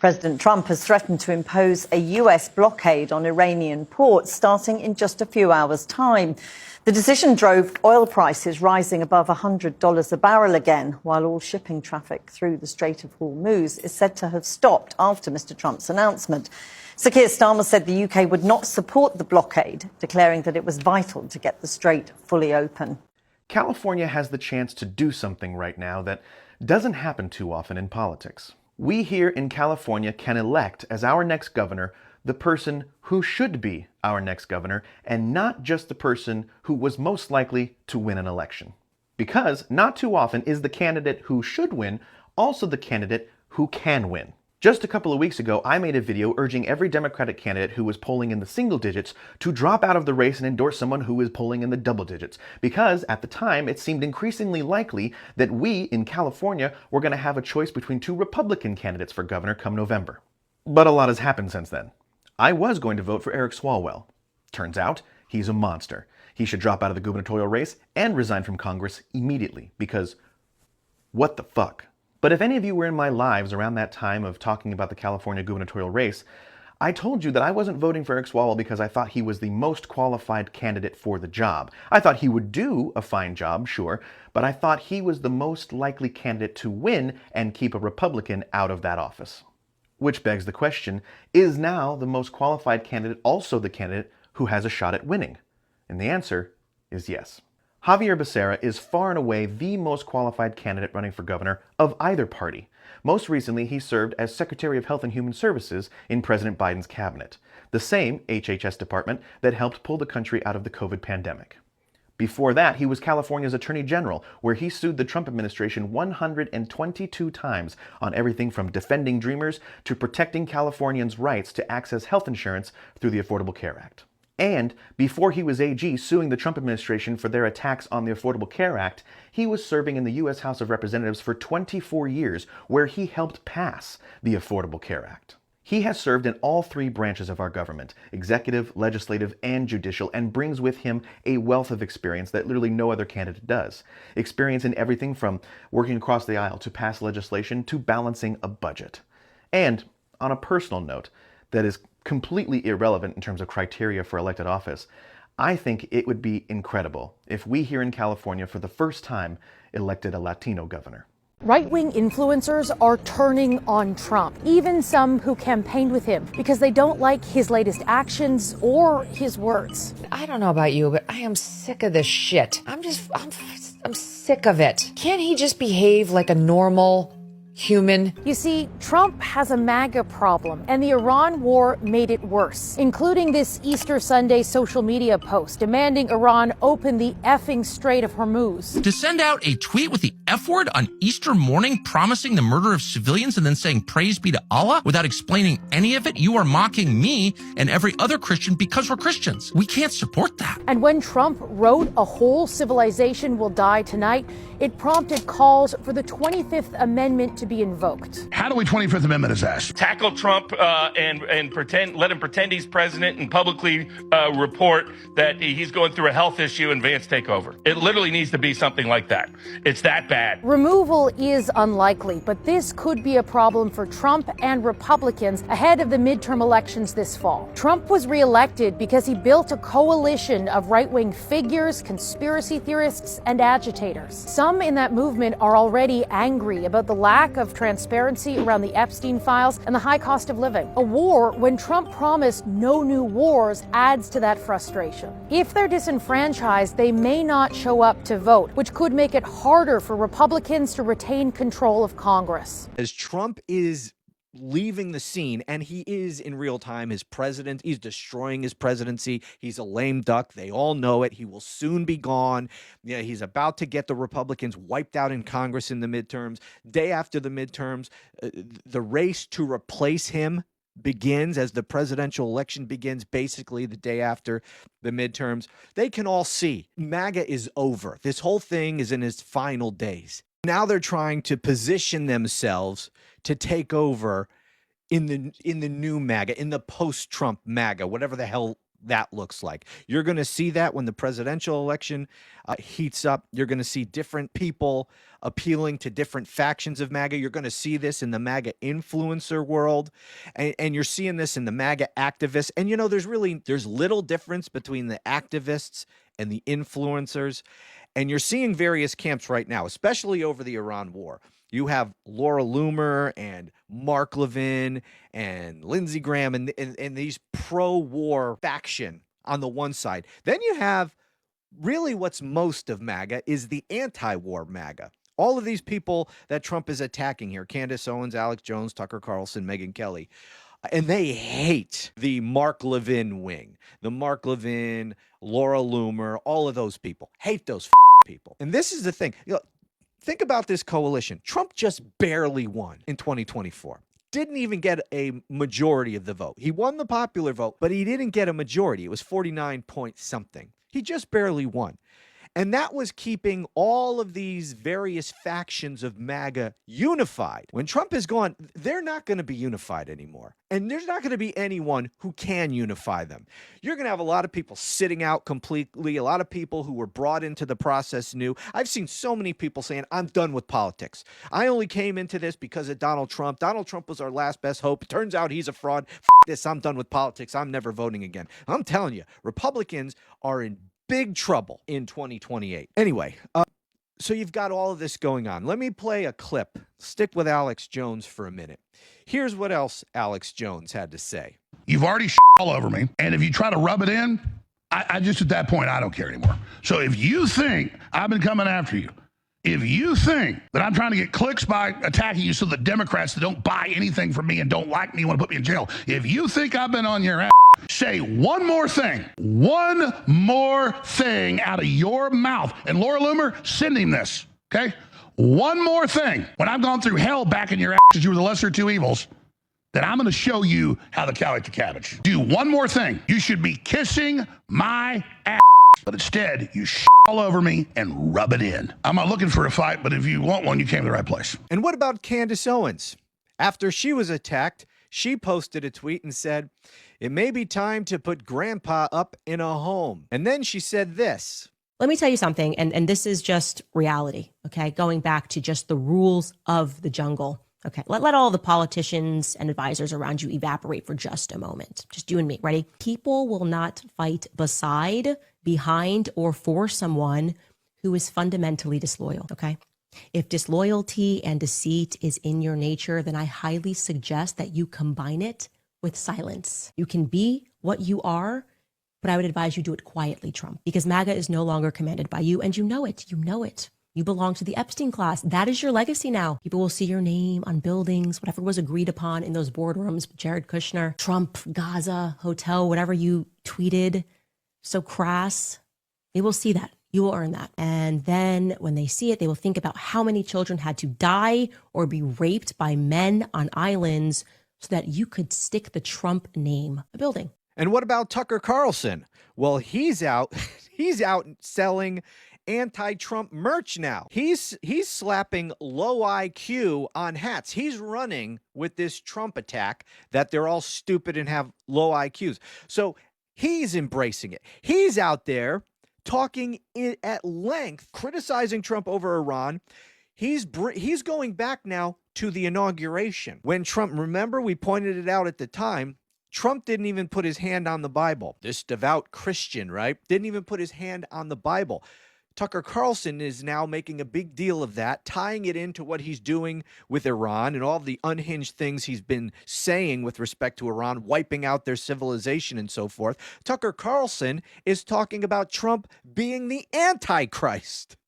President Trump has threatened to impose a US blockade on Iranian ports starting in just a few hours' time. The decision drove oil prices rising above $100 a barrel again, while all shipping traffic through the Strait of Hormuz is said to have stopped after Mr. Trump's announcement. Sir Keir Starmer said the UK would not support the blockade, declaring that it was vital to get the strait fully open. California has the chance to do something right now that doesn't happen too often in politics. We here in California can elect as our next governor the person who should be our next governor, and not just the person who was most likely to win an election. Because not too often is the candidate who should win also the candidate who can win. Just a couple of weeks ago, I made a video urging every Democratic candidate who was polling in the single digits to drop out of the race and endorse someone who is polling in the double digits. Because at the time, it seemed increasingly likely that we in California were going to have a choice between two Republican candidates for governor come November. But a lot has happened since then. I was going to vote for Eric Swalwell. Turns out, he's a monster. He should drop out of the gubernatorial race and resign from Congress immediately, because what the fuck? But if any of you were in my lives around that time of talking about the California gubernatorial race, I told you that I wasn't voting for Eric Swalwell because I thought he was the most qualified candidate for the job. I thought he would do a fine job, sure, but I thought he was the most likely candidate to win and keep a Republican out of that office. Which begs the question, is now the most qualified candidate also the candidate who has a shot at winning? And the answer is yes. Xavier Becerra is far and away the most qualified candidate running for governor of either party. Most recently, he served as Secretary of Health and Human Services in President Biden's cabinet, the same HHS department that helped pull the country out of the COVID pandemic. Before that, he was California's Attorney General, where he sued the Trump administration 122 times on everything from defending Dreamers to protecting Californians' rights to access health insurance through the Affordable Care Act. And before he was AG suing the Trump administration for their attacks on the Affordable Care Act, he was serving in the U.S. House of Representatives for 24 years, where he helped pass the Affordable Care Act. He has served in all three branches of our government, executive, legislative, and judicial, and brings with him a wealth of experience that literally no other candidate does. Experience in everything from working across the aisle to pass legislation to balancing a budget. And on a personal note that is completely irrelevant in terms of criteria for elected office, I think it would be incredible if we here in California for the first time elected a Latino governor. Right-wing influencers are turning on Trump, even some who campaigned with him, because they don't like his latest actions or his words. I don't know about you, but I am sick of this shit. I'm sick of it. Can't he just behave like a normal human? You see, Trump has a MAGA problem, and the Iran war made it worse, including this Easter Sunday social media post demanding Iran open the effing Strait of Hormuz. To send out a tweet with the F word on Easter morning promising the murder of civilians and then saying praise be to Allah without explaining any of it, you are mocking me and every other Christian because we're Christians. We can't support that. And when Trump wrote "A whole civilization will die tonight," it prompted calls for the 25th Amendment to be invoked. How do we 25th Amendment his ass? Tackle Trump and pretend, let him pretend he's president and publicly report that he's going through a health issue and Vance take over. It literally needs to be something like that. It's that bad. Removal is unlikely, but this could be a problem for Trump and Republicans ahead of the midterm elections this fall. Trump was reelected because he built a coalition of right-wing figures, conspiracy theorists, and agitators. Some in that movement are already angry about the lack of transparency around the Epstein files and the high cost of living. A war, when Trump promised no new wars, adds to that frustration. If they're disenfranchised, they may not show up to vote, which could make it harder for Republicans to retain control of Congress. As Trump is leaving the scene, and he is in real time his president, he's destroying his presidency. He's a lame duck. They all know it. He will soon be gone. Yeah, he's about to get the Republicans wiped out in Congress in the midterms. Day after the midterms, the race to replace him begins as the presidential election begins, basically the day after the midterms. They can all see MAGA is over. This whole thing is in its final days. Now they're trying to position themselves to take over in the new MAGA, in the post-Trump MAGA, whatever the hell that looks like. You're going to see that when the presidential election heats up. You're going to see different people appealing to different factions of MAGA. You're going to see this in the MAGA influencer world, and you're seeing this in the MAGA activists. And, you know, there's little difference between the activists and the influencers. And you're seeing various camps right now, especially over the Iran war. You have Laura Loomer and Mark Levin and Lindsey Graham and these pro-war faction on the one side. Then you have really what's most of MAGA is the anti-war MAGA. All of these people that Trump is attacking here, Candace Owens, Alex Jones, Tucker Carlson, Megyn Kelly, and they hate the Mark Levin wing. The Mark Levin, Laura Loomer, all of those people. Hate those people. And this is the thing. You know, think about this coalition. Trump just barely won in 2024. Didn't even get a majority of the vote. He won the popular vote, but he didn't get a majority. It was 49 point something. He just barely won. And that was keeping all of these various factions of MAGA unified. When Trump is gone, they're not going to be unified anymore. And there's not going to be anyone who can unify them. You're going to have a lot of people sitting out completely, a lot of people who were brought into the process new. I've seen so many people saying, I'm done with politics. I only came into this because of Donald Trump. Donald Trump was our last best hope. It turns out he's a fraud. F this, I'm done with politics. I'm never voting again. I'm telling you, Republicans are in big trouble in 2028. Anyway, so you've got all of this going on. Let me play a clip. Stick with Alex Jones for a minute. Here's what else Alex Jones had to say. You've already all over me. And if you try to rub it in, I just, at that point, I don't care anymore. So if you think I've been coming after you, if you think that I'm trying to get clicks by attacking you so the Democrats that don't buy anything from me and don't like me want to put me in jail, if you think I've been on your ass, say one more thing out of your mouth. And Laura Loomer, send him this, okay? One more thing. When I've gone through hell back in your ass as you were the lesser of two evils, then I'm going to show you how the cow ate the cabbage. Do one more thing. You should be kissing my ass. But instead, you all over me and rub it in. I'm not looking for a fight, but if you want one, you came to the right place. And what about Candace Owens? After she was attacked, she posted a tweet and said, it may be time to put grandpa up in a home. And then she said this. Let me tell you something, and this is just reality, okay? Going back to just the rules of the jungle. Okay, let all the politicians and advisors around you evaporate for just a moment. Just you and me, ready? People will not fight beside, behind, or for someone who is fundamentally disloyal, okay? If disloyalty and deceit is in your nature, then I highly suggest that you combine it with silence. You can be what you are, but I would advise you do it quietly, Trump, because MAGA is no longer commanded by you, and you know it. You know it. You belong to the Epstein class. That is your legacy now. People will see your name on buildings, whatever was agreed upon in those boardrooms, Jared Kushner, Trump, Gaza, hotel, whatever you tweeted, so crass. They will see that. You will earn that. And then when they see it, they will think about how many children had to die or be raped by men on islands so that you could stick the Trump name a building. And what about Tucker Carlson? Well, he's out selling anti-Trump merch now. He's slapping low IQ on hats. He's running with this Trump attack that they're all stupid and have low IQs. So he's embracing it. He's out there talking at length, criticizing Trump over Iran. He's going back now to the inauguration. When Trump, remember, we pointed it out at the time, Trump didn't even put his hand on the Bible. This devout Christian, right? Didn't even put his hand on the Bible. Tucker Carlson is now making a big deal of that, tying it into what he's doing with Iran and all the unhinged things he's been saying with respect to Iran, wiping out their civilization and so forth. Tucker Carlson is talking about Trump being the Antichrist.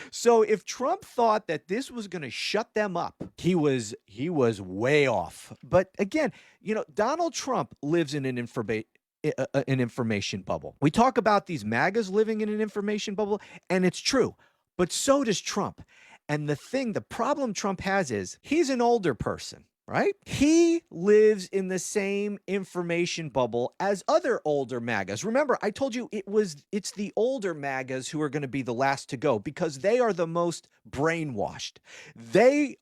So if Trump thought that this was going to shut them up, he was way off. But again, you know, Donald Trump lives in an information bubble. We talk about these MAGAs living in an information bubble, and it's true. But so does Trump. And the problem Trump has is he's an older person, right? He lives in the same information bubble as other older MAGAs. Remember, I told you it's the older MAGAs who are going to be the last to go because they are the most brainwashed. They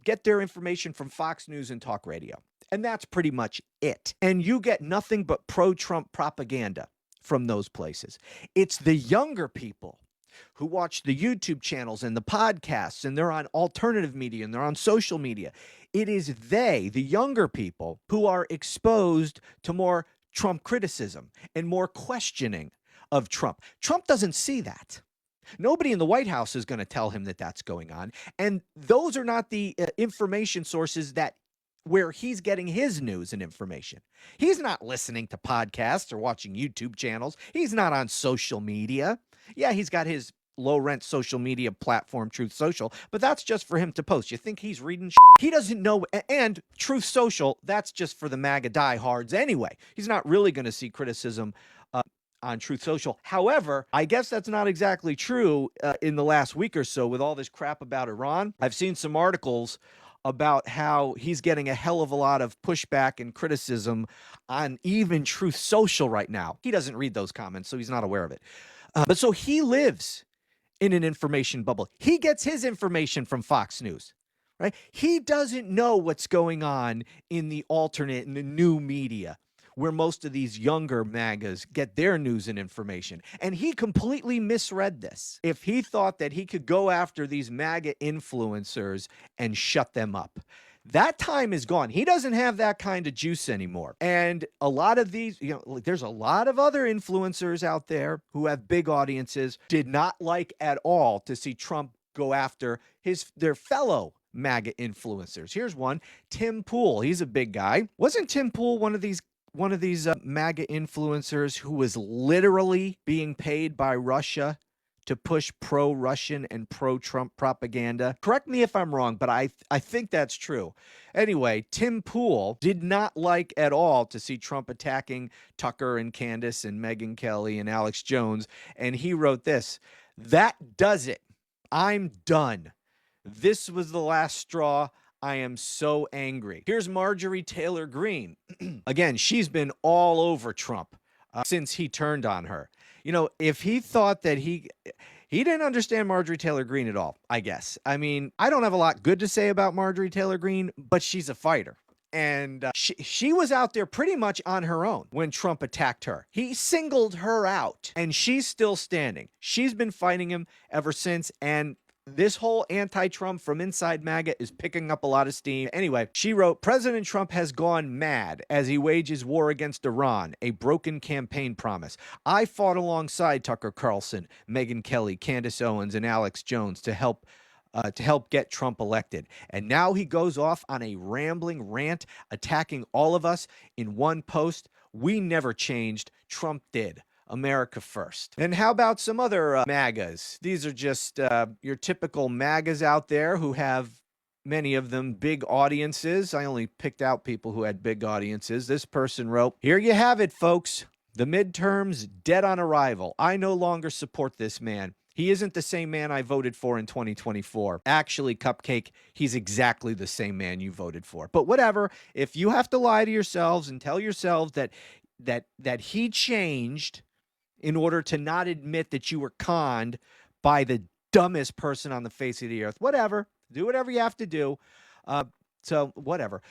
get their information from Fox News and talk radio. And that's pretty much it. And you get nothing but pro-Trump propaganda from those places. It's the younger people who watch the YouTube channels and the podcasts, and they're on alternative media and they're on social media. It is they, the younger people, who are exposed to more Trump criticism and more questioning of Trump. Trump doesn't see that. Nobody in the White House is going to tell him that that's going on. And those are not the information sources that where he's getting his news and information. He's not listening to podcasts or watching YouTube channels. He's not on social media. Yeah, he's got his low-rent social media platform, Truth Social, but that's just for him to post. You think he's reading shit? He doesn't know. And Truth Social, that's just for the MAGA diehards anyway. He's not really going to see criticism on Truth Social. However, I guess that's not exactly true in the last week or so with all this crap about Iran. I've seen some articles about how he's getting a hell of a lot of pushback and criticism on even Truth Social right now. He doesn't read those comments, so he's not aware of it. But so he lives in an information bubble. He gets his information from Fox News, right? He doesn't know what's going on in the alternate and the new media, where most of these younger MAGAs get their news and information. And he completely misread this. If he thought that he could go after these MAGA influencers and shut them up, that time is gone. He doesn't have that kind of juice anymore. And a lot of these, there's a lot of other influencers out there who have big audiences, did not like at all to see Trump go after their fellow MAGA influencers. Here's one, Tim Pool. He's a big guy. Wasn't Tim Pool one of these MAGA influencers who was literally being paid by Russia to push pro-Russian and pro-Trump propaganda? Correct me if I'm wrong, but I think that's true. Anyway, Tim Pool did not like at all to see Trump attacking Tucker and Candace and Megyn Kelly and Alex Jones, and he wrote this, "That does it. I'm done. This was the last straw. I am so angry." Here's Marjorie Taylor Greene. Again, she's been all over Trump since he turned on her. If he thought that he didn't understand Marjorie Taylor Greene at all, I guess. I mean, I don't have a lot good to say about Marjorie Taylor Greene, but she's a fighter. And she was out there pretty much on her own when Trump attacked her. He singled her out, and she's still standing. She's been fighting him ever since, and this whole anti-Trump from inside MAGA is picking up a lot of steam. Anyway, she wrote, "President Trump has gone mad as he wages war against Iran, a broken campaign promise. I fought alongside Tucker Carlson, Megyn Kelly, Candace Owens, and Alex Jones to help get Trump elected. And now he goes off on a rambling rant attacking all of us in one post. We never changed. Trump did. America first." And how about some other MAGAs? These are just your typical MAGAs out there who have, many of them, big audiences. I only picked out people who had big audiences. This person wrote, "Here you have it, folks. The midterms dead on arrival. I no longer support this man. He isn't the same man I voted for in 2024. Actually, Cupcake, he's exactly the same man you voted for. But whatever, if you have to lie to yourselves and tell yourselves that he changed in order to not admit that you were conned by the dumbest person on the face of the earth, whatever, do whatever you have to do. So whatever.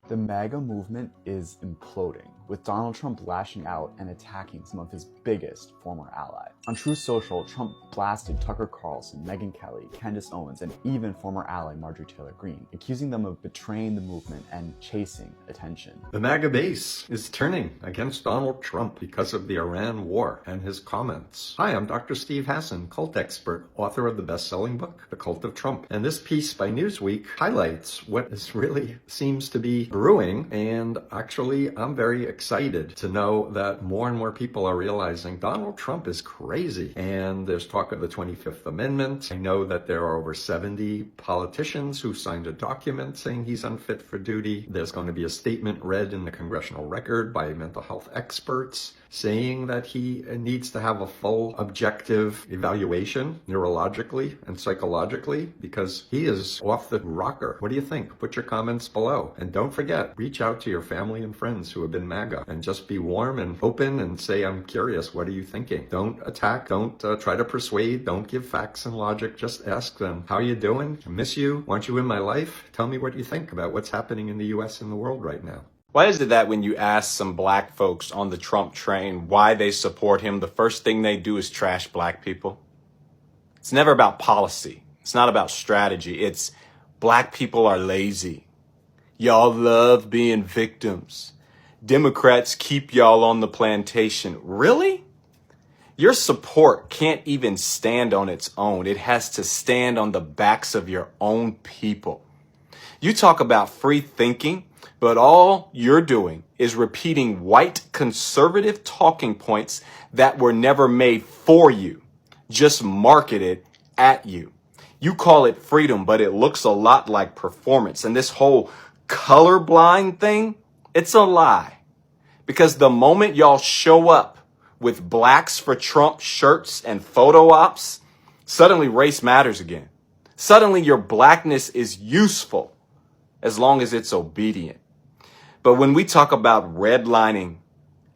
The MAGA movement is imploding, with Donald Trump lashing out and attacking some of his biggest former allies. On Truth Social, Trump blasted Tucker Carlson, Megyn Kelly, Candace Owens, and even former ally Marjorie Taylor Greene, accusing them of betraying the movement and chasing attention. The MAGA base is turning against Donald Trump because of the Iran war and his comments. Hi, I'm Dr. Steve Hassan, cult expert, author of the best-selling book, The Cult of Trump. And this piece by Newsweek highlights what really seems to be brewing, and actually I'm very excited to know that more and more people are realizing Donald Trump is crazy. And there's talk of the 25th Amendment. I know that there are over 70 politicians who signed a document saying he's unfit for duty. There's going to be a statement read in the congressional record by mental health experts saying that he needs to have a full objective evaluation neurologically and psychologically because he is off the rocker. What do you think? Put your comments below. And don't forget, reach out to your family and friends who have been MAGA MAGA and just be warm and open and say, I'm curious, what are you thinking? Don't attack, don't try to persuade, don't give facts and logic, just ask them, how you doing? I miss you, want you in my life? Tell me what you think about what's happening in the US and the world right now. Why is it that when you ask some black folks on the Trump train why they support him, the first thing they do is trash black people? It's never about policy. It's not about strategy. It's black people are lazy. Y'all love being victims. Democrats keep y'all on the plantation. Really? Your support can't even stand on its own. It has to stand on the backs of your own people. You talk about free thinking, but all you're doing is repeating white conservative talking points that were never made for you, just marketed at you. You call it freedom, but it looks a lot like performance. And this whole colorblind thing, it's a lie. Because the moment y'all show up with Blacks for Trump shirts and photo ops, suddenly race matters again. Suddenly your blackness is useful as long as it's obedient. But when we talk about redlining,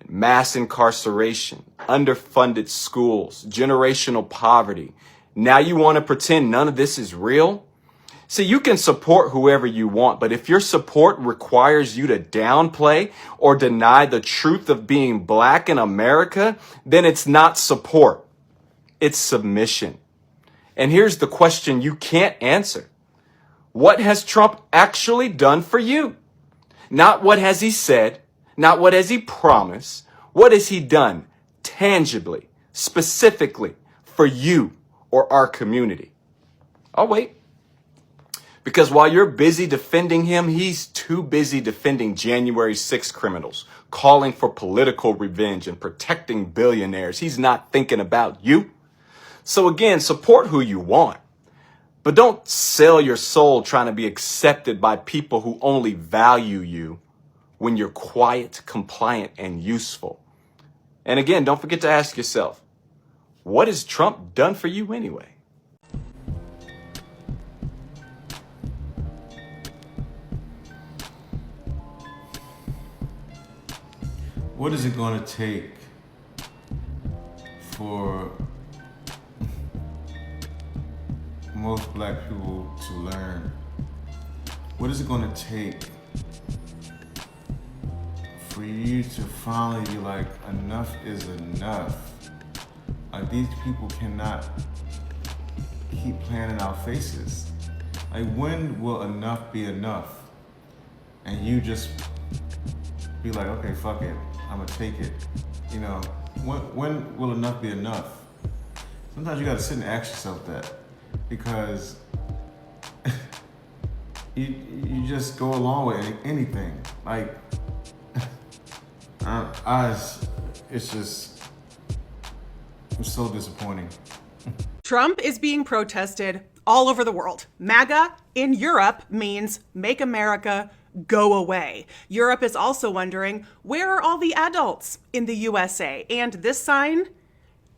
mass incarceration, underfunded schools, generational poverty, now you want to pretend none of this is real? See, you can support whoever you want, but if your support requires you to downplay or deny the truth of being black in America, then it's not support. It's submission. And here's the question you can't answer. What has Trump actually done for you? Not what has he said, not what has he promised. What has he done tangibly, specifically for you or our community? I'll wait. Because while you're busy defending him, he's too busy defending January 6th criminals, calling for political revenge and protecting billionaires. He's not thinking about you. So again, support who you want. But don't sell your soul trying to be accepted by people who only value you when you're quiet, compliant, and useful. And again, don't forget to ask yourself, what has Trump done for you anyway? What is it going to take for most black people to learn? What is it going to take for you to finally be like, enough is enough? Like, these people cannot keep playing in our faces. Like, when will enough be enough? And you just be like, okay, fuck it, I'm gonna take it. You know, when will enough be enough? Sometimes you gotta sit and ask yourself that, because you just go along with anything. Like, it's so disappointing. Trump is being protested all over the world. MAGA in Europe means Make America Go Away. Europe is also wondering, where are all the adults in the USA? And this sign,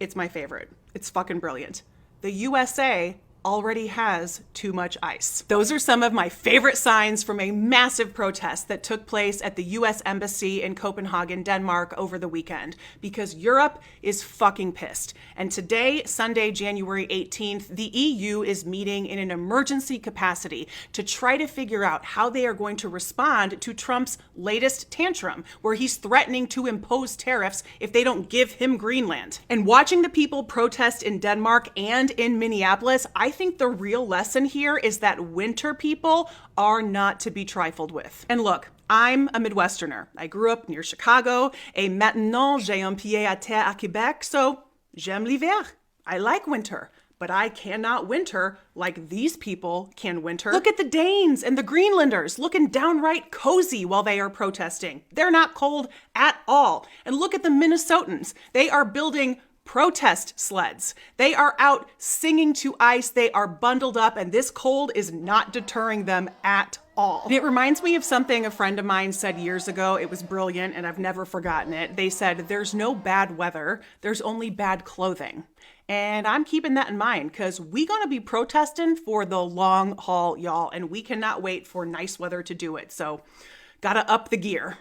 it's my favorite. It's fucking brilliant. The USA already has too much ice. Those are some of my favorite signs from a massive protest that took place at the US Embassy in Copenhagen, Denmark over the weekend, because Europe is fucking pissed. And today, Sunday, January 18th, the EU is meeting in an emergency capacity to try to figure out how they are going to respond to Trump's latest tantrum, where he's threatening to impose tariffs if they don't give him Greenland. And watching the people protest in Denmark and in Minneapolis, I think the real lesson here is that winter people are not to be trifled with. And look, I'm a Midwesterner. I grew up near Chicago, et maintenant j'ai un pied à terre à Québec, so j'aime l'hiver. I like winter, but I cannot winter like these people can winter. Look at the Danes and the Greenlanders looking downright cozy while they are protesting. They're not cold at all. And look at the Minnesotans. They are building protest sleds. They are out singing to ice. They are bundled up, and this cold is not deterring them at all. And it reminds me of something a friend of mine said years ago. It was brilliant, and I've never forgotten it. They said, there's no bad weather, there's only bad clothing. And I'm keeping that in mind, because we're going to be protesting for the long haul, y'all, and we cannot wait for nice weather to do it. So gotta up the gear.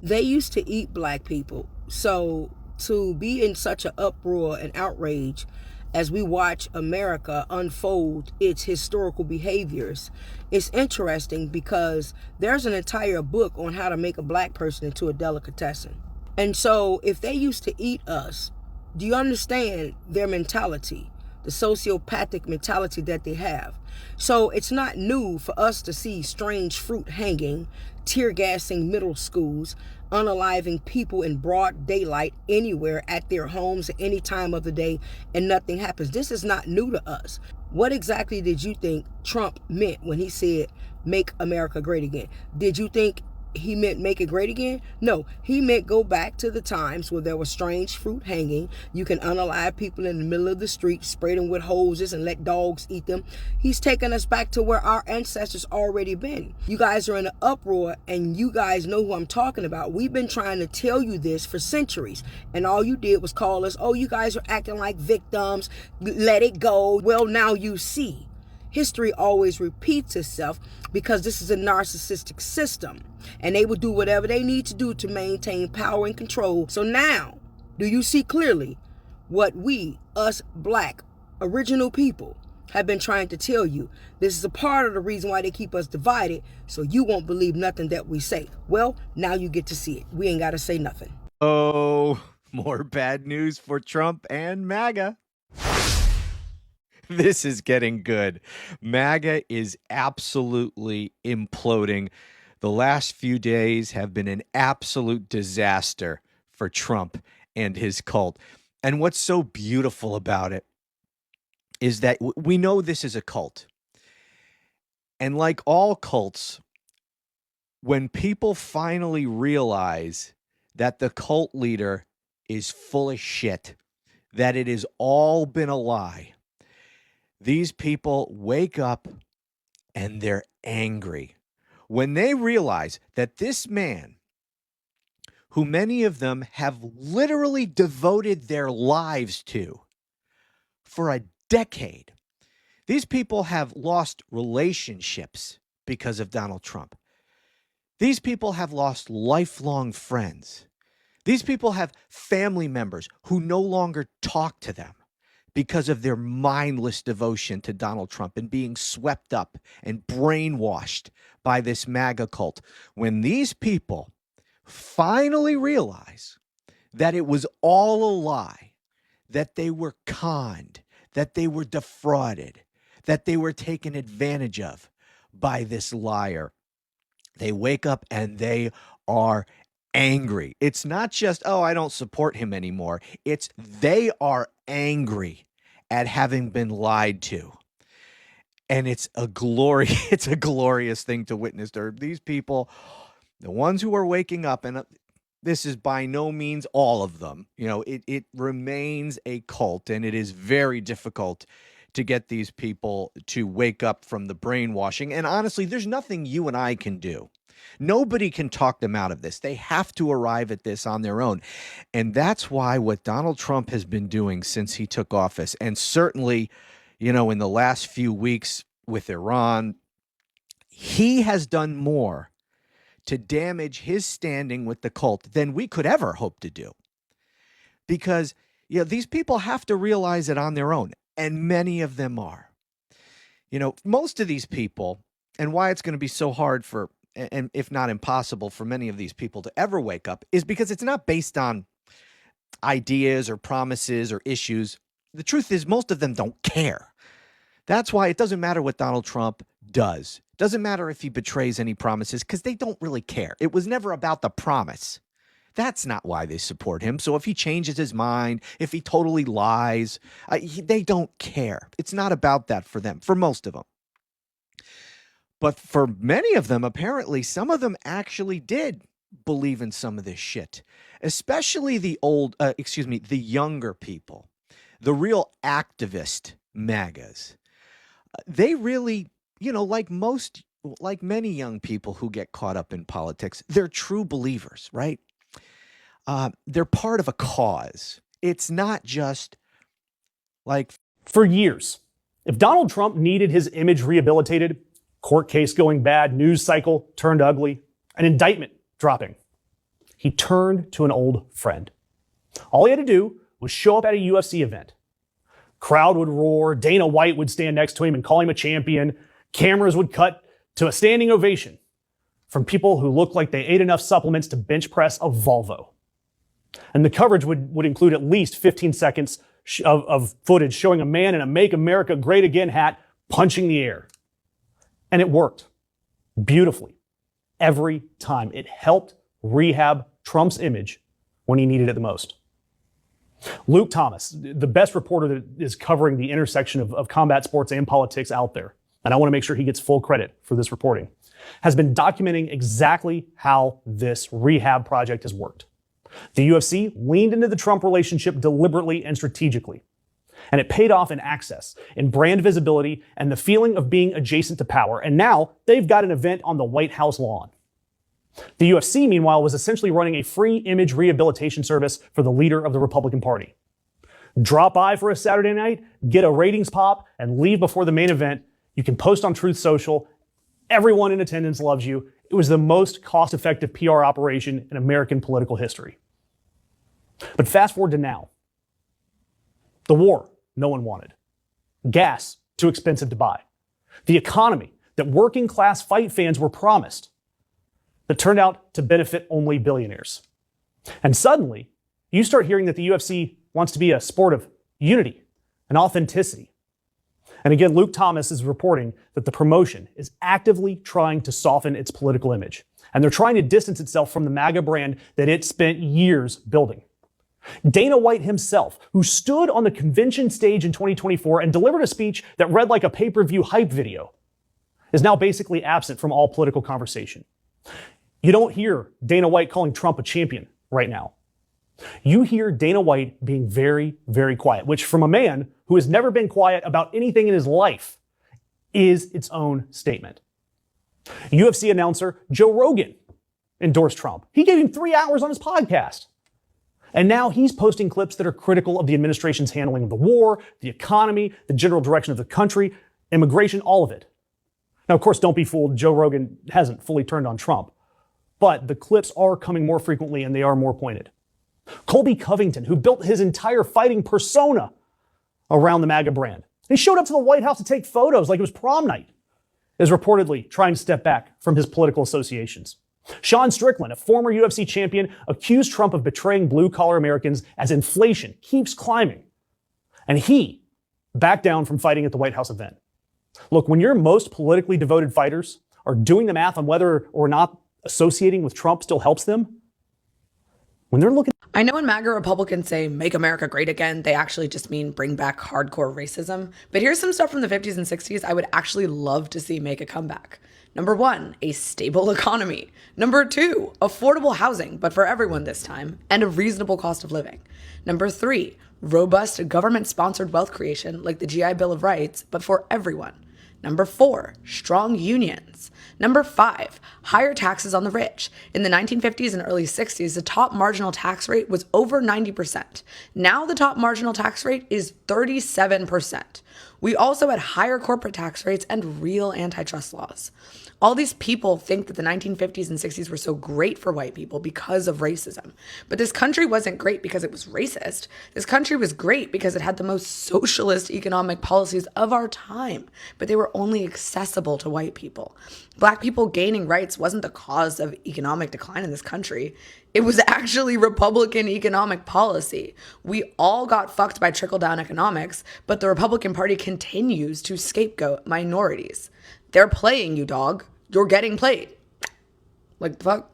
They used to eat black people. So to be in such an uproar and outrage as we watch America unfold its historical behaviors, it's interesting because there's an entire book on how to make a black person into a delicatessen. And so if they used to eat us, do you understand their mentality, the sociopathic mentality that they have? So it's not new for us to see strange fruit hanging, tear gassing middle schools, unaliving people in broad daylight anywhere at their homes at any time of the day, and nothing happens. This is not new to us. What exactly did you think Trump meant when he said, "Make America great again"? Did you think he meant make it great again? No, he meant go back to the times where there was strange fruit hanging. You can unalive people in the middle of the street, spray them with hoses and let dogs eat them. He's taking us back to where our ancestors already been. You guys are in an uproar, and you guys know who I'm talking about. We've been trying to tell you this for centuries, and all you did was call us, oh, you guys are acting like victims, let it go. Well, now you see. History always repeats itself because this is a narcissistic system, and they will do whatever they need to do to maintain power and control. So now, do you see clearly what we, us black, original people, have been trying to tell you? This is a part of the reason why they keep us divided, so you won't believe nothing that we say. Well, now you get to see it. We ain't got to say nothing. Oh, more bad news for Trump and MAGA. This is getting good. MAGA is absolutely imploding. The last few days have been an absolute disaster for Trump and his cult. And what's so beautiful about it is that we know this is a cult. And like all cults, when people finally realize that the cult leader is full of shit, that it has all been a lie, these people wake up and they're angry. When they realize that this man, who many of them have literally devoted their lives to for a decade, these people have lost relationships because of Donald Trump. These people have lost lifelong friends. These people have family members who no longer talk to them because of their mindless devotion to Donald Trump and being swept up and brainwashed by this MAGA cult. When these people finally realize that it was all a lie, that they were conned, that they were defrauded, that they were taken advantage of by this liar, they wake up and they are angry. It's not just, oh, I don't support him anymore. It's they are angry at having been lied to. And it's a glorious thing to witness. These people, the ones who are waking up, and this is by no means all of them. You know, it remains a cult, and it is very difficult to get these people to wake up from the brainwashing. And honestly, there's nothing you and I can do. Nobody can talk them out of this. They have to arrive at this on their own. And that's why what Donald Trump has been doing since he took office, and certainly, you know, in the last few weeks with Iran, he has done more to damage his standing with the cult than we could ever hope to do. Because, you know, these people have to realize it on their own, and many of them are. You know, most of these people, and why it's going to be so hard for, and if not impossible for many of these people to ever wake up, is because it's not based on ideas or promises or issues. The truth is, most of them don't care. That's why it doesn't matter what Donald Trump does. It doesn't matter if he betrays any promises, because they don't really care. It was never about the promise. That's not why they support him. So if he changes his mind, if he totally lies, they don't care. It's not about that for them, for most of them. But for many of them, apparently, some of them actually did believe in some of this shit, especially the younger people, the real activist MAGAs. They really, you know, like many young people who get caught up in politics, they're true believers, right? They're part of a cause. It's not just like... For years, if Donald Trump needed his image rehabilitated, court case going bad, news cycle turned ugly, an indictment dropping, he turned to an old friend. All he had to do was show up at a UFC event. Crowd would roar, Dana White would stand next to him and call him a champion, cameras would cut to a standing ovation from people who looked like they ate enough supplements to bench press a Volvo. And the coverage would include at least 15 seconds of footage showing a man in a Make America Great Again hat punching the air. And it worked beautifully every time. It helped rehab Trump's image when he needed it the most. Luke Thomas, the best reporter that is covering the intersection of combat sports and politics out there, and I want to make sure he gets full credit for this reporting, has been documenting exactly how this rehab project has worked. The UFC leaned into the Trump relationship deliberately and strategically, and it paid off in access, in brand visibility, and the feeling of being adjacent to power. And now they've got an event on the White House lawn. The UFC, meanwhile, was essentially running a free image rehabilitation service for the leader of the Republican Party. Drop by for a Saturday night, get a ratings pop, and leave before the main event. You can post on Truth Social. Everyone in attendance loves you. It was the most cost-effective PR operation in American political history. But fast forward to now. The war no one wanted. Gas too expensive to buy. The economy that working class fight fans were promised that turned out to benefit only billionaires. And suddenly, you start hearing that the UFC wants to be a sport of unity and authenticity. And again, Luke Thomas is reporting that the promotion is actively trying to soften its political image. And they're trying to distance itself from the MAGA brand that it spent years building. Dana White himself, who stood on the convention stage in 2024 and delivered a speech that read like a pay-per-view hype video, is now basically absent from all political conversation. You don't hear Dana White calling Trump a champion right now. You hear Dana White being very, very quiet, which from a man who has never been quiet about anything in his life is its own statement. UFC announcer Joe Rogan endorsed Trump. He gave him 3 hours on his podcast. And now he's posting clips that are critical of the administration's handling of the war, the economy, the general direction of the country, immigration, all of it. Now, of course, don't be fooled. Joe Rogan hasn't fully turned on Trump. But the clips are coming more frequently and they are more pointed. Colby Covington, who built his entire fighting persona around the MAGA brand. He showed up to the White House to take photos like it was prom night, is reportedly trying to step back from his political associations. Sean Strickland, a former UFC champion, accused Trump of betraying blue-collar Americans as inflation keeps climbing. And he backed down from fighting at the White House event. Look, when your most politically devoted fighters are doing the math on whether or not associating with Trump still helps them, when they're looking... I know when MAGA Republicans say make America great again, they actually just mean bring back hardcore racism. But here's some stuff from the 50s and 60s I would actually love to see make a comeback. Number 1, a stable economy. Number 2, affordable housing, but for everyone this time, and a reasonable cost of living. Number 3, robust government-sponsored wealth creation like the GI Bill of Rights, but for everyone. Number 4, strong unions. Number 5, higher taxes on the rich. In the 1950s and early 60s, the top marginal tax rate was over 90%. Now the top marginal tax rate is 37%. We also had higher corporate tax rates and real antitrust laws. All these people think that the 1950s and 60s were so great for white people because of racism. But this country wasn't great because it was racist. This country was great because it had the most socialist economic policies of our time, but they were only accessible to white people. Black people gaining rights wasn't the cause of economic decline in this country. It was actually Republican economic policy. We all got fucked by trickle-down economics, but the Republican Party continues to scapegoat minorities. They're playing you, dog. You're getting played. Like the fuck?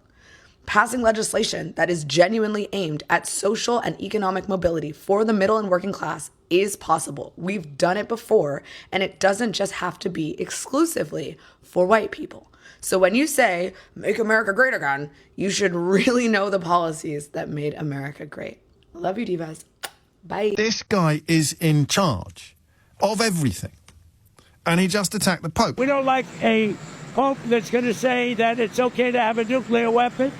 Passing legislation that is genuinely aimed at social and economic mobility for the middle and working class is possible. We've done it before, and it doesn't just have to be exclusively for white people. So when you say, make America great again, you should really know the policies that made America great. Love you, divas. Bye. This guy is in charge of everything. And he just attacked the Pope. We don't like a Pope that's going to say that it's okay to have a nuclear weapon.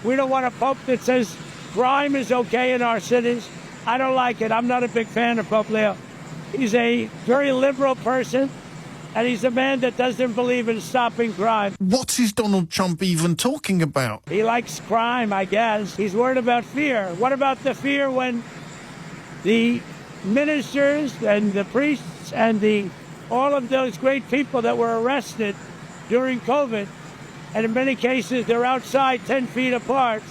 We don't want a Pope that says crime is okay in our cities. I don't like it. I'm not a big fan of Pope Leo. He's a very liberal person. and he's a man that doesn't believe in stopping crime. What is Donald Trump even talking about? He likes crime, I guess. He's worried about fear. What about the fear when the ministers and the priests and all of those great people that were arrested during COVID, and in many cases they're outside 10 feet apart,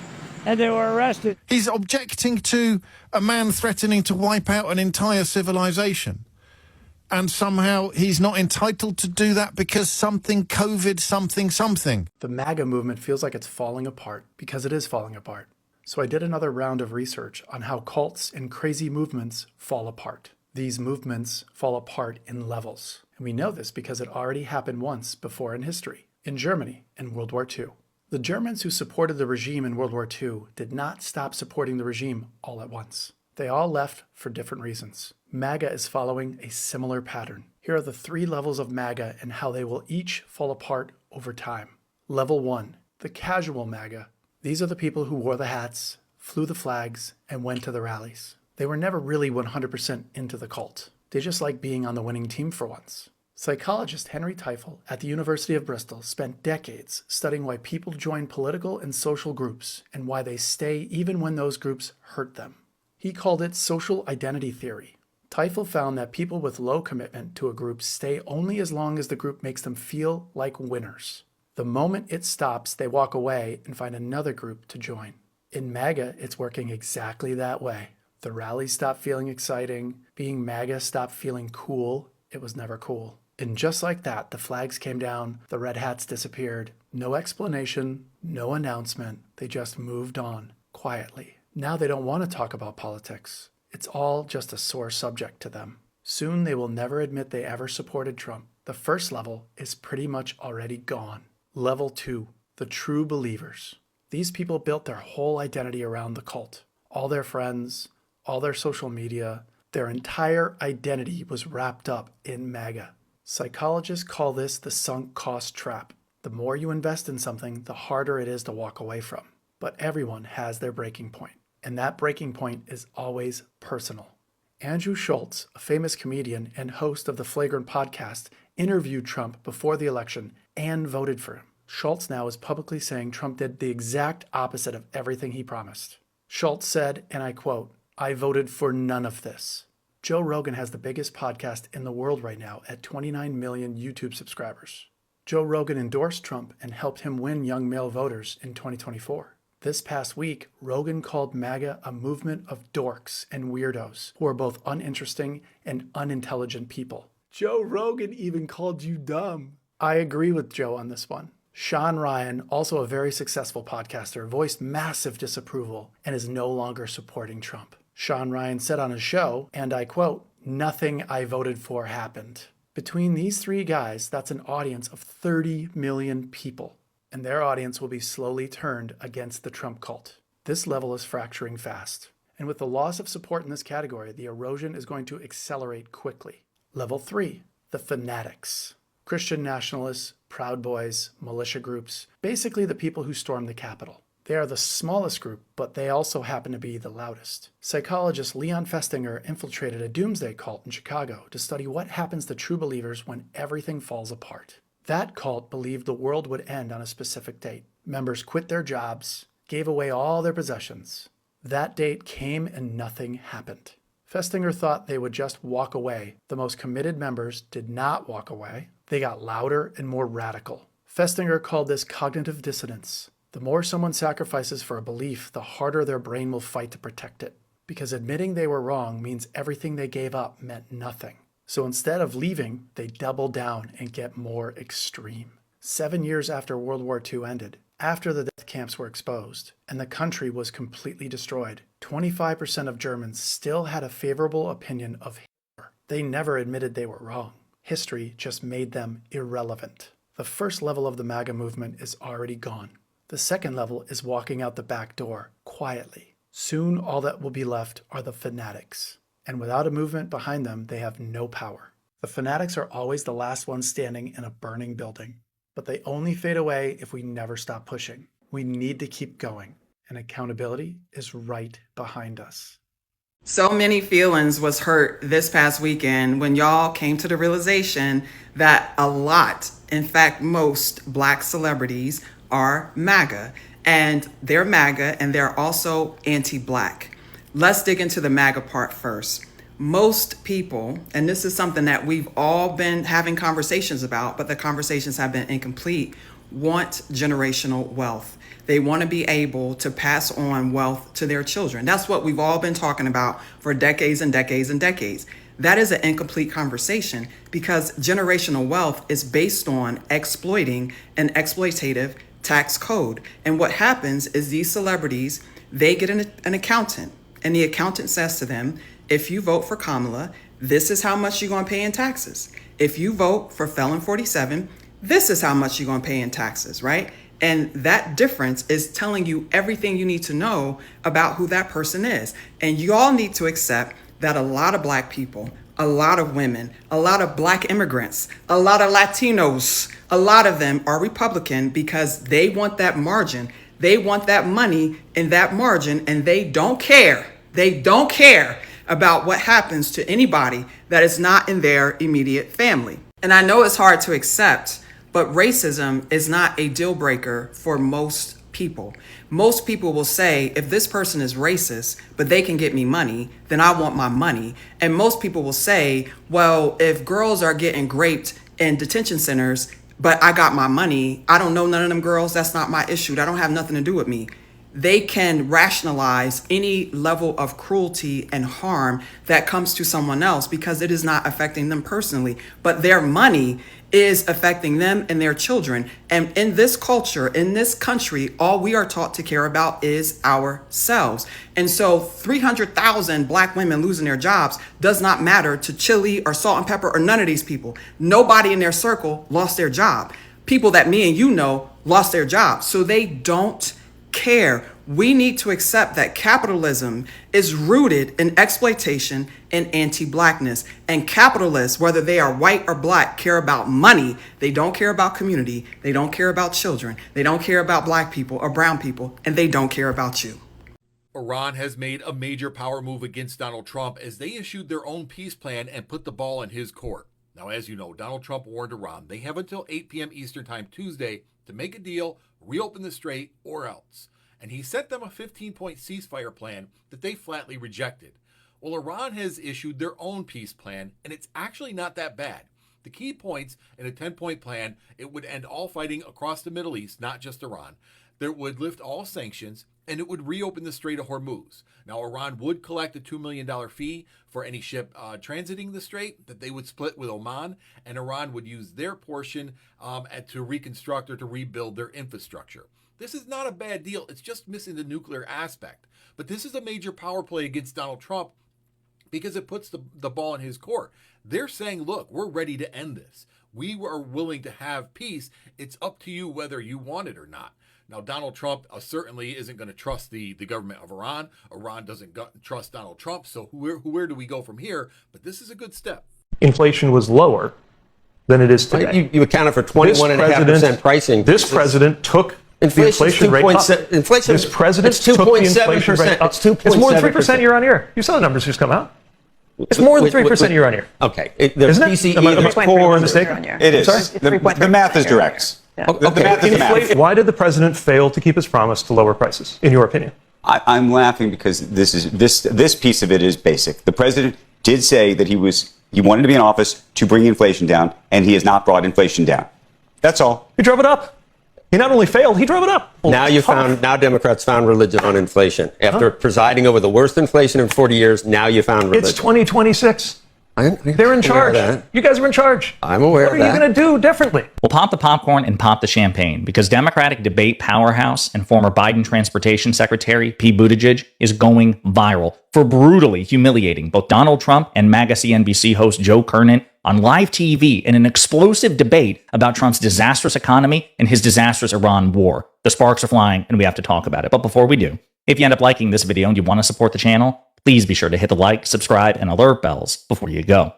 and they were arrested? He's objecting to a man threatening to wipe out an entire civilization. And somehow he's not entitled to do that because something COVID something. The MAGA movement feels like it's falling apart because it is falling apart. So I did another round of research on how cults and crazy movements fall apart. These movements fall apart in levels. And we know this because it already happened once before in history, in Germany in World War II. The Germans who supported the regime in World War II did not stop supporting the regime all at once. They all left for different reasons. MAGA is following a similar pattern. Here are the 3 levels of MAGA and how they will each fall apart over time. Level 1, the casual MAGA. These are the people who wore the hats, flew the flags, and went to the rallies. They were never really 100% into the cult. They just like being on the winning team for once. Psychologist Henry Teifel at the University of Bristol spent decades studying why people join political and social groups and why they stay even when those groups hurt them. He called it social identity theory. Teifel found that people with low commitment to a group stay only as long as the group makes them feel like winners. The moment it stops, they walk away and find another group to join. In MAGA, it's working exactly that way. The rallies stopped feeling exciting. Being MAGA stopped feeling cool. It was never cool. And just like that, the flags came down, the red hats disappeared. No explanation, no announcement. They just moved on, quietly. Now they don't want to talk about politics. It's all just a sore subject to them. Soon they will never admit they ever supported Trump. The first level is pretty much already gone. Level 2, the true believers. These people built their whole identity around the cult. All their friends, all their social media, their entire identity was wrapped up in MAGA. Psychologists call this the sunk cost trap. The more you invest in something, the harder it is to walk away from. But everyone has their breaking point. And that breaking point is always personal. Andrew Schulz, a famous comedian and host of the Flagrant podcast, interviewed Trump before the election and voted for him. Schulz now is publicly saying Trump did the exact opposite of everything he promised. Schulz said, and I quote, "I voted for none of this." Joe Rogan has the biggest podcast in the world right now at 29 million YouTube subscribers. Joe Rogan endorsed Trump and helped him win young male voters in 2024. This past week, Rogan called MAGA a movement of dorks and weirdos who are both uninteresting and unintelligent people. Joe Rogan even called you dumb. I agree with Joe on this one. Sean Ryan, also a very successful podcaster, voiced massive disapproval and is no longer supporting Trump. Sean Ryan said on his show, and I quote, "Nothing I voted for happened." Between these 3 guys, that's an audience of 30 million people. And their audience will be slowly turned against the Trump cult. This level is fracturing fast. And with the loss of support in this category, the erosion is going to accelerate quickly. Level 3, the fanatics. Christian nationalists, Proud Boys, militia groups, basically the people who stormed the Capitol. They are the smallest group, but they also happen to be the loudest. Psychologist Leon Festinger infiltrated a doomsday cult in Chicago to study what happens to true believers when everything falls apart. That cult believed the world would end on a specific date. Members quit their jobs, gave away all their possessions. That date came and nothing happened. Festinger thought they would just walk away. The most committed members did not walk away. They got louder and more radical. Festinger called this cognitive dissonance. The more someone sacrifices for a belief, the harder their brain will fight to protect it. Because admitting they were wrong means everything they gave up meant nothing. So instead of leaving, they double down and get more extreme. 7 years after World War II ended, after the death camps were exposed, and the country was completely destroyed, 25% of Germans still had a favorable opinion of Hitler. They never admitted they were wrong. History just made them irrelevant. The first level of the MAGA movement is already gone. The second level is walking out the back door, quietly. Soon all that will be left are the fanatics. And without a movement behind them, they have no power. The fanatics are always the last ones standing in a burning building. But they only fade away if we never stop pushing. We need to keep going. And accountability is right behind us. So many feelings was hurt this past weekend when y'all came to the realization that a lot, in fact, most black celebrities are MAGA. And they're MAGA and they're also anti-black. Let's dig into the MAGA part first. Most people, and this is something that we've all been having conversations about, but the conversations have been incomplete, want generational wealth. They want to be able to pass on wealth to their children. That's what we've all been talking about for decades and decades and decades. That is an incomplete conversation because generational wealth is based on exploiting an exploitative tax code. And what happens is these celebrities, they get an accountant, and the accountant says to them, if you vote for Kamala, this is how much you're going to pay in taxes. If you vote for Felon 47, this is how much you're going to pay in taxes, right? And that difference is telling you everything you need to know about who that person is. And you all need to accept that a lot of black people, a lot of women, a lot of black immigrants, a lot of Latinos, a lot of them are Republican because they want that margin. They want that money in that margin, and they don't care. They don't care about what happens to anybody that is not in their immediate family. And I know it's hard to accept, but racism is not a deal breaker for most people. Most people will say, if this person is racist, but they can get me money, then I want my money. And most people will say, well, if girls are getting raped in detention centers, but I got my money, I don't know none of them girls, that's not my issue. That don't have nothing to do with me. They can rationalize any level of cruelty and harm that comes to someone else because it is not affecting them personally, but their money is affecting them and their children. And in this culture, in this country, all we are taught to care about is ourselves. And so 300,000 black women losing their jobs does not matter to Chili or Salt and Pepper or none of these people. Nobody in their circle lost their job. People that me and you know lost their jobs. So they don't care. We need to accept that capitalism is rooted in exploitation and anti-blackness. And capitalists, whether they are white or black, care about money. They don't care about community. They don't care about children. They don't care about black people or brown people. And they don't care about you. Iran has made a major power move against Donald Trump as they issued their own peace plan and put the ball in his court. Now, as you know, Donald Trump warned Iran they have until 8 p.m. Eastern Time Tuesday to make a deal, reopen the strait, or else. And he sent them a 15-point ceasefire plan that they flatly rejected. Well, Iran has issued their own peace plan, and it's actually not that bad. The key points in a 10-point plan, it would end all fighting across the Middle East, not just Iran. That would lift all sanctions, and it would reopen the Strait of Hormuz. Now, Iran would collect a $2 million fee for any ship transiting the strait that they would split with Oman, and Iran would use their portion to reconstruct or to rebuild their infrastructure. This is not a bad deal. It's just missing the nuclear aspect. But this is a major power play against Donald Trump because it puts the ball in his court. They're saying, look, we're ready to end this. We are willing to have peace. It's up to you whether you want it or not. Now, Donald Trump certainly isn't going to trust the government of Iran. Iran doesn't trust Donald Trump. So where do we go from here? But this is a good step. Inflation was lower than it is today. You accounted for 21.5% pricing. This president took the inflation rate up. Inflation, this president it's took the inflation rate up. It's 2.7%. It's more than 3% year on year. You saw the numbers just come out. It's more than 3% year on year. Okay. Isn't it? Am I mistaken? It is. The math is direct. The math is the math. Why did the president fail to keep his promise to lower prices, in your opinion? I'm laughing because this piece of it is basic. The president did say that he wanted to be in office to bring inflation down, and he has not brought inflation down. That's all. He drove it up. He not only failed, he drove it up. Now Democrats found religion on inflation. After presiding over the worst inflation in 40 years, now you found religion. It's 2026. They're in charge. You guys are in charge. I'm aware of that. What are you going to do differently? Well, pop the popcorn and pop the champagne, because Democratic debate powerhouse and former Biden Transportation Secretary Pete Buttigieg is going viral for brutally humiliating both Donald Trump and MAGA CNBC host Joe Kernan on live TV in an explosive debate about Trump's disastrous economy and his disastrous Iran war. The sparks are flying, and we have to talk about it. But before we do, if you end up liking this video and you want to support the channel, please be sure to hit the like, subscribe, and alert bells before you go.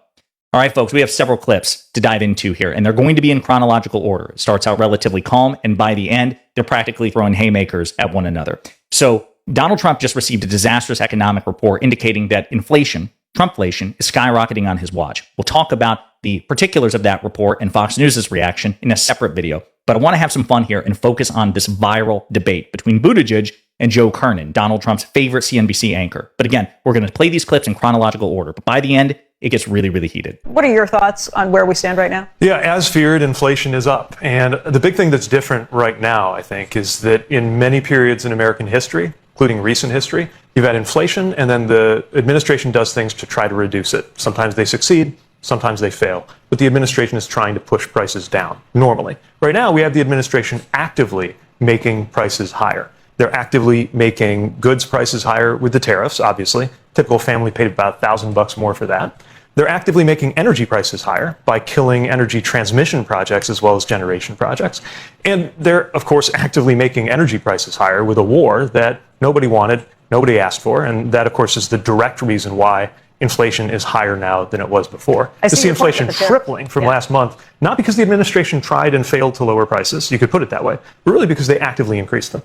All right, folks, we have several clips to dive into here, and they're going to be in chronological order. It starts out relatively calm, and by the end, they're practically throwing haymakers at one another. So Donald Trump just received a disastrous economic report indicating that inflation, Trumpflation, is skyrocketing on his watch. We'll talk about the particulars of that report and Fox News' reaction in a separate video. But I want to have some fun here and focus on this viral debate between Buttigieg and Joe Kernan, Donald Trump's favorite CNBC anchor. But again, we're going to play these clips in chronological order. But by the end, it gets really, really heated. What are your thoughts on where we stand right now? Yeah, as feared, inflation is up. And the big thing that's different right now, I think, is that in many periods in American history, including recent history, you've had inflation and then the administration does things to try to reduce it. Sometimes they succeed, sometimes they fail. But the administration is trying to push prices down, normally. Right now, we have the administration actively making prices higher. They're actively making goods prices higher with the tariffs, obviously. Typical family paid about $1,000 more for that. They're actively making energy prices higher by killing energy transmission projects as well as generation projects. And they're, of course, actively making energy prices higher with a war that nobody wanted, nobody asked for. And that, of course, is the direct reason why inflation is higher now than it was before. To see inflation tripling from last month, not because the administration tried and failed to lower prices, you could put it that way, but really because they actively increased them.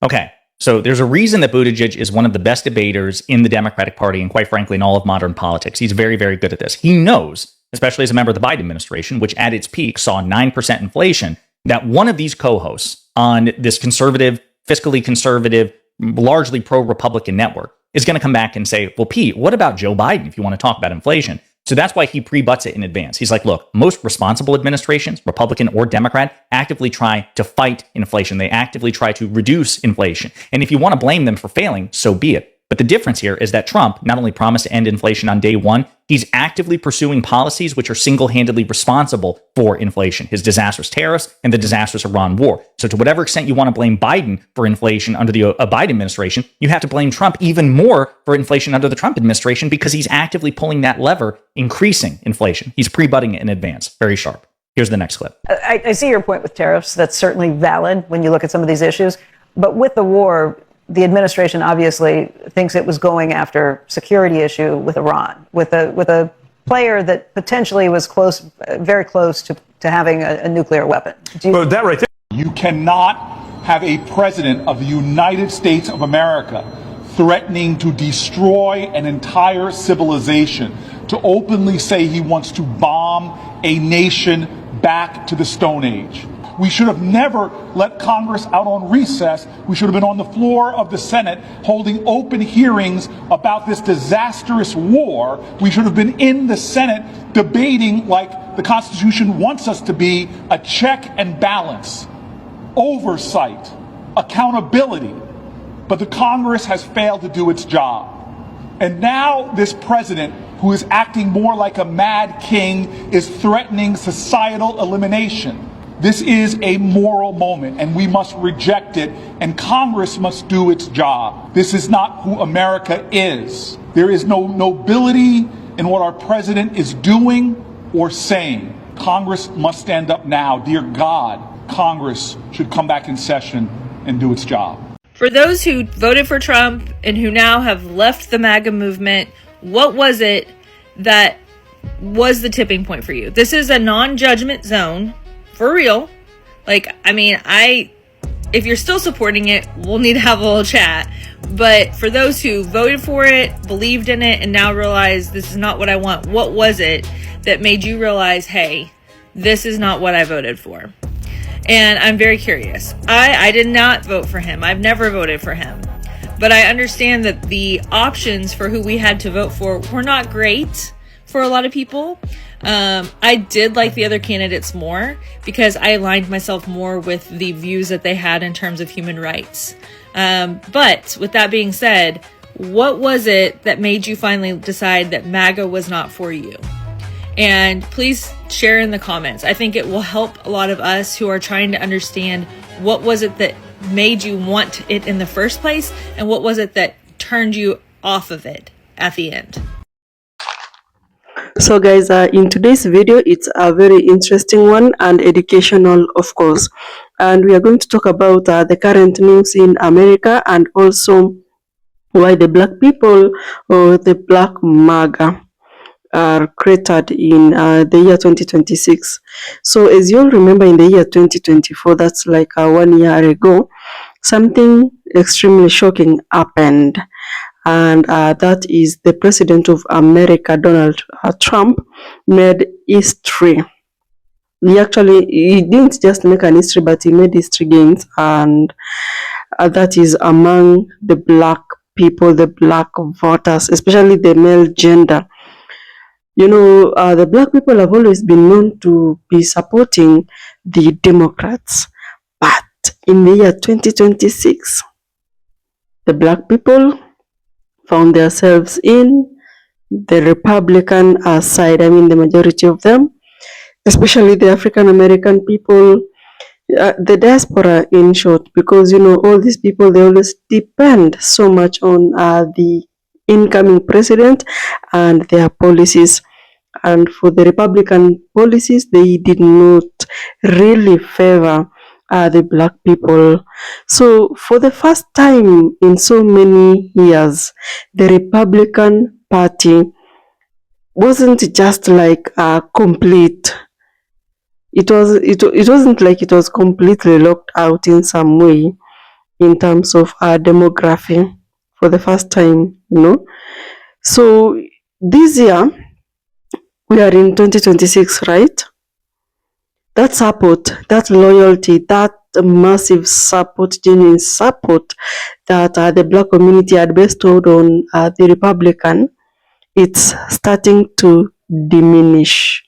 Okay, so there's a reason that Buttigieg is one of the best debaters in the Democratic Party and quite frankly in all of modern politics. He's very, very good at this. He knows, especially as a member of the Biden administration, which at its peak saw 9% inflation, that one of these co-hosts on this conservative, fiscally conservative, largely pro-Republican network is going to come back and say, well, Pete, what about Joe Biden if you want to talk about inflation? So that's why he pre-butts it in advance. He's like, look, most responsible administrations, Republican or Democrat, actively try to fight inflation. They actively try to reduce inflation. And if you want to blame them for failing, so be it. But the difference here is that Trump not only promised to end inflation on day one, he's actively pursuing policies which are single-handedly responsible for inflation, his disastrous tariffs and the disastrous Iran war. So to whatever extent you want to blame Biden for inflation under the Biden administration, you have to blame Trump even more for inflation under the Trump administration because he's actively pulling that lever, increasing inflation. He's pre-butting it in advance. Very sharp. Here's the next clip. I see your point with tariffs. That's certainly valid when you look at some of these issues. But with the war, the administration obviously thinks it was going after security issue with Iran, with a player that potentially was close, very close to having a nuclear weapon. But that right there. You cannot have a president of the United States of America threatening to destroy an entire civilization, to openly say he wants to bomb a nation back to the Stone Age. We should have never let Congress out on recess. We should have been on the floor of the Senate holding open hearings about this disastrous war. We should have been in the Senate debating, like the Constitution wants us to be, a check and balance, oversight, accountability. But the Congress has failed to do its job. And now this president, who is acting more like a mad king, is threatening societal elimination. This is a moral moment, and we must reject it, and Congress must do its job. This is not who America is. There is no nobility in what our president is doing or saying. Congress must stand up now. Dear God, Congress should come back in session and do its job. For those who voted for Trump and who now have left the MAGA movement, what was it that was the tipping point for you? This is a non-judgment zone. For real. Like, I mean, if you're still supporting it, we'll need to have a little chat. But for those who voted for it, believed in it, and now realize this is not what I want, what was it that made you realize, hey, this is not what I voted for? And I'm very curious. I did not vote for him. I've never voted for him. But I understand that the options for who we had to vote for were not great for a lot of people. I did like the other candidates more because I aligned myself more with the views that they had in terms of human rights. But with that being said, what was it that made you finally decide that MAGA was not for you? And please share in the comments. I think it will help a lot of us who are trying to understand what was it that made you want it in the first place and what was it that turned you off of it at the end. So guys, in today's video, it's a very interesting one and educational, of course. And we are going to talk about the current news in America and also why the black people or the Black MAGA are created in the year 2026. So as you all remember, in the year 2024, that's like 1 year ago, something extremely shocking happened, and that is the President of America, Donald Trump, made history. He didn't just make an history, but he made history gains, and that is among the black people, the black voters, especially the male gender. The black people have always been known to be supporting the Democrats, but in the year 2026, the black people found themselves in the Republican side. I mean, the majority of them, especially the African American people, the diaspora in short, because all these people, they always depend so much on the incoming president and their policies. And for the Republican policies, they did not really favor the black people. So for the first time in so many years, the Republican Party wasn't just like complete. It wasn't like it was completely locked out in some way in terms of demography for the first time. So this year, we are in 2026, right? That support, that loyalty, that massive support, genuine support that the black community had bestowed on the Republican, it's starting to diminish.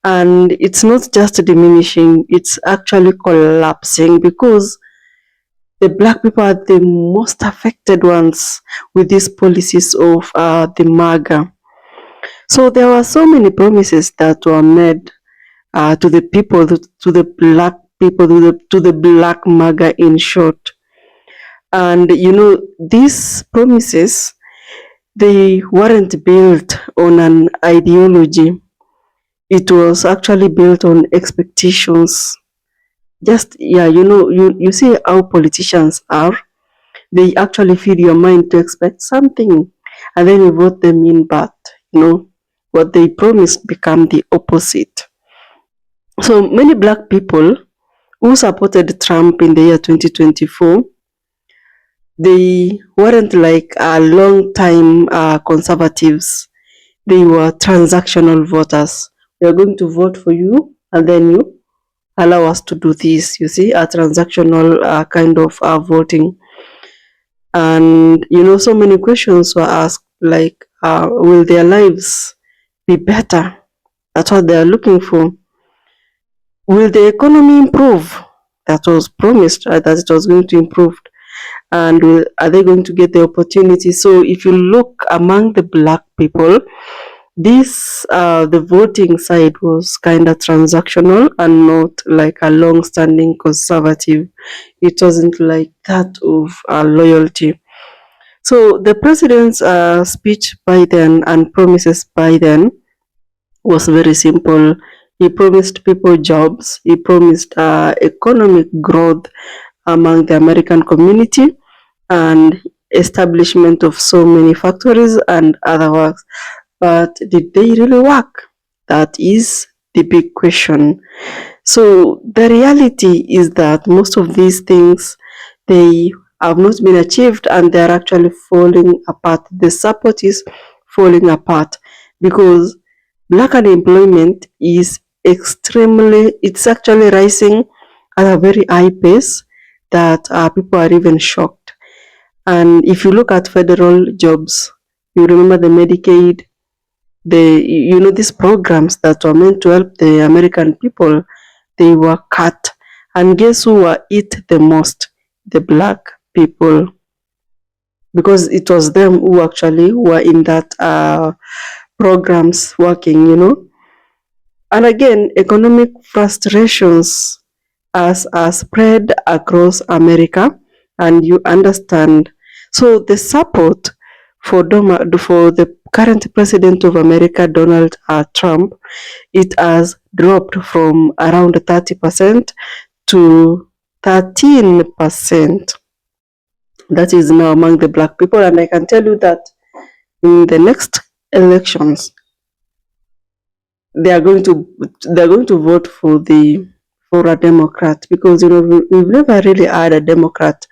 And it's not just diminishing, it's actually collapsing, because the black people are the most affected ones with these policies of the MAGA. So there were so many promises that were made to the people, to the black people, to the black MAGA in short. And these promises, they weren't built on an ideology. It was actually built on expectations. You see how politicians are. They actually feed your mind to expect something, and then you vote them in, but what they promised become the opposite. So many black people who supported Trump in the year 2024, they weren't like long-time conservatives. They were transactional voters. We are going to vote for you, and then you allow us to do this. You see, a transactional kind of voting. And so many questions were asked, like, will their lives be better? That's what they are looking for. Will the economy improve? That was promised, that it was going to improve. And are they going to get the opportunity? So if you look among the black people, the voting side was kind of transactional and not like a long-standing conservative. It wasn't like that of loyalty. So the president's speech by then and promises by then was very simple. He promised people jobs. He promised economic growth among the American community and establishment of so many factories and other works. But did they really work? That is the big question. So the reality is that most of these things, they have not been achieved, and they are actually falling apart. The support is falling apart because black unemployment is it's actually rising at a very high pace that people are even shocked. And if you look at federal jobs, you remember the Medicaid, these programs that were meant to help the American people, they were cut. And guess who were hit the most? The black people. Because it was them who actually were in that programs working. And again, economic frustrations are spread across America, and you understand. So the support for the current president of America, Donald Trump, it has dropped from around 30% to 13%. That is now among the black people, and I can tell you that in the next elections, they are going to vote for the for a Democrat, because we've never really had a Democrat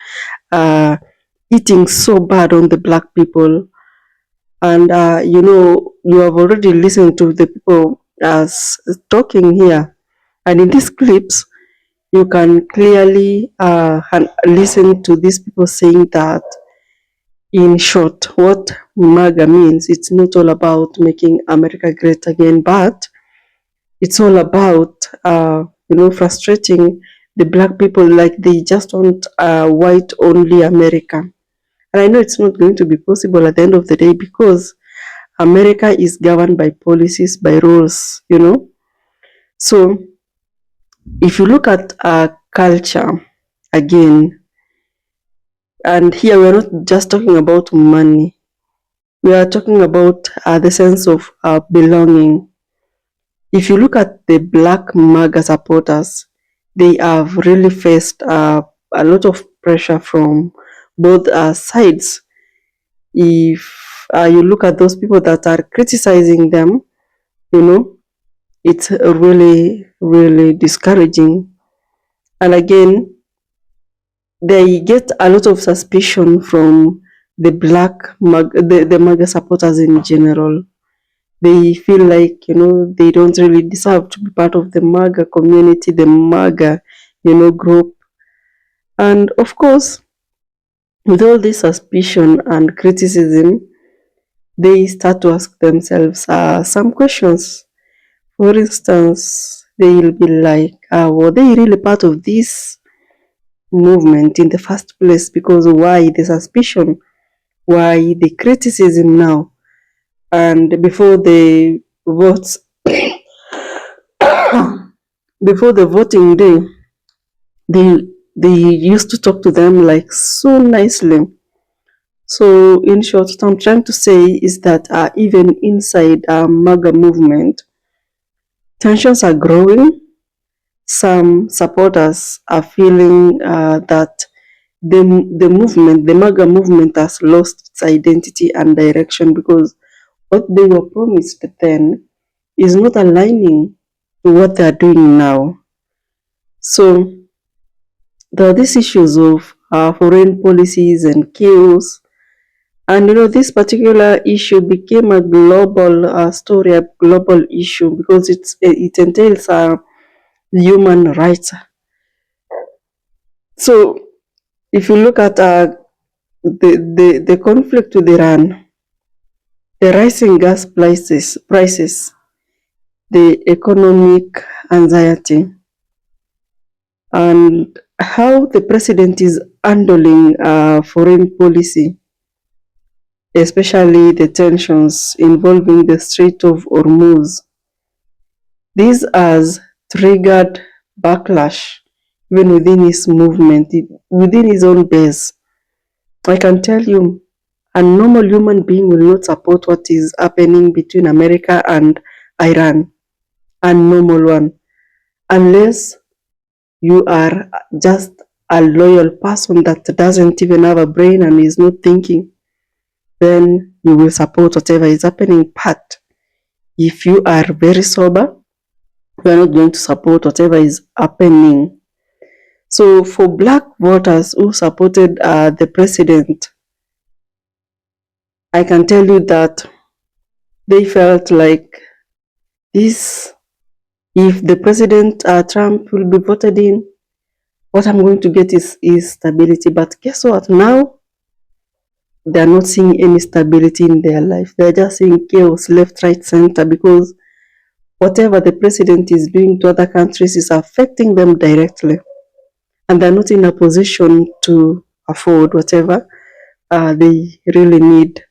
eating so bad on the black people. And you have already listened to the people as talking here, and in these clips you can clearly listen to these people saying that, in short, what MAGA means, it's not all about making America great again, but it's all about frustrating the black people, like they just want white only America. And I know it's not going to be possible at the end of the day, because America is governed by policies, by rules, So if you look at culture again, and here we're not just talking about money, we are talking about the sense of belonging. If you look at the Black MAGA supporters, they have really faced a lot of pressure from both sides. If you look at those people that are criticizing them, it's really, really discouraging. And again, they get a lot of suspicion from the the MAGA supporters in general. They feel like, they don't really deserve to be part of the MAGA community, the MAGA, group. And of course, with all this suspicion and criticism, they start to ask themselves some questions. For instance, they'll be like, were they really part of this movement in the first place? Because why the suspicion? Why the criticism now? And before the votes, before the voting day, they used to talk to them like so nicely. So in short, what I'm trying to say is that even inside MAGA movement, tensions are growing. Some supporters are feeling that the movement, the MAGA movement, has lost its identity and direction, because what they were promised then is not aligning to what they are doing now. So there are these issues of foreign policies and chaos. And this particular issue became a global story, a global issue, because it entails human rights. So if you look at the conflict with Iran, the rising gas prices, the economic anxiety, and how the president is handling foreign policy, especially the tensions involving the Strait of Hormuz. This has triggered backlash even within his movement, within his own base. I can tell you, a normal human being will not support what is happening between America and Iran, a normal one, unless you are just a loyal person that doesn't even have a brain and is not thinking. Then you will support whatever is happening. But if you are very sober, you are not going to support whatever is happening. So for black voters who supported the president, I can tell you that they felt like this, if the president Trump will be voted in, what I'm going to get is stability. But guess what? Now they're not seeing any stability in their life. They're just seeing chaos left, right, center, because whatever the president is doing to other countries is affecting them directly. And they're not in a position to afford whatever they really need.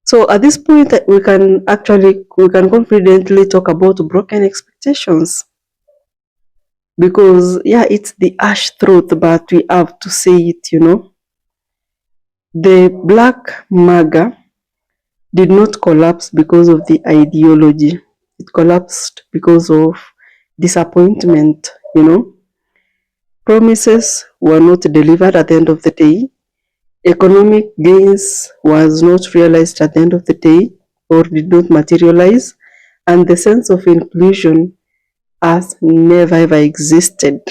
So at this point, we can confidently talk about broken expectations. Because, yeah, it's the harsh truth, but we have to say it, The Black MAGA did not collapse because of the ideology. It collapsed because of disappointment, Promises were not delivered at the end of the day. Economic gains was not realized at the end of the day, or did not materialize. And the sense of inclusion has never ever existed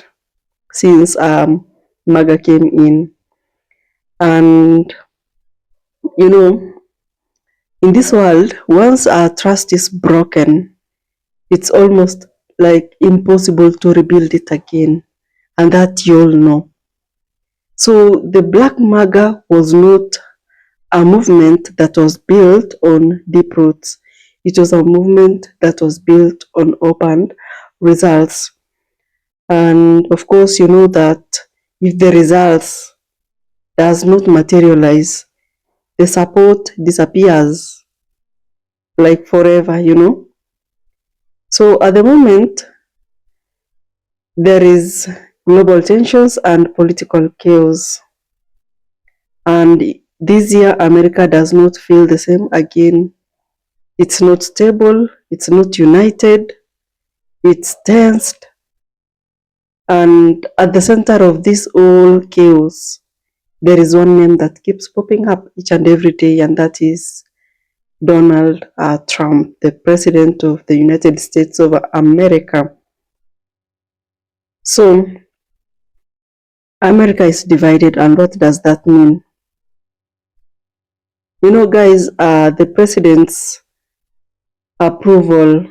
since MAGA came in. And you know, in this world, once our trust is broken, it's almost like impossible to rebuild it again. And that you all know. So the Black MAGA was not a movement that was built on deep roots. It was a movement that was built on open results. And of course, you know that if the results does not materialize, the support disappears like forever, you know. So at the moment, there is global tensions and political chaos. And this year, America does not feel the same again. It's not stable, it's not united, it's tensed. And at the center of this whole chaos, there is one name that keeps popping up each and every day, and that is Donald Trump, the President of the United States of America. So, America is divided, and what does that mean? You know, guys, the president's approval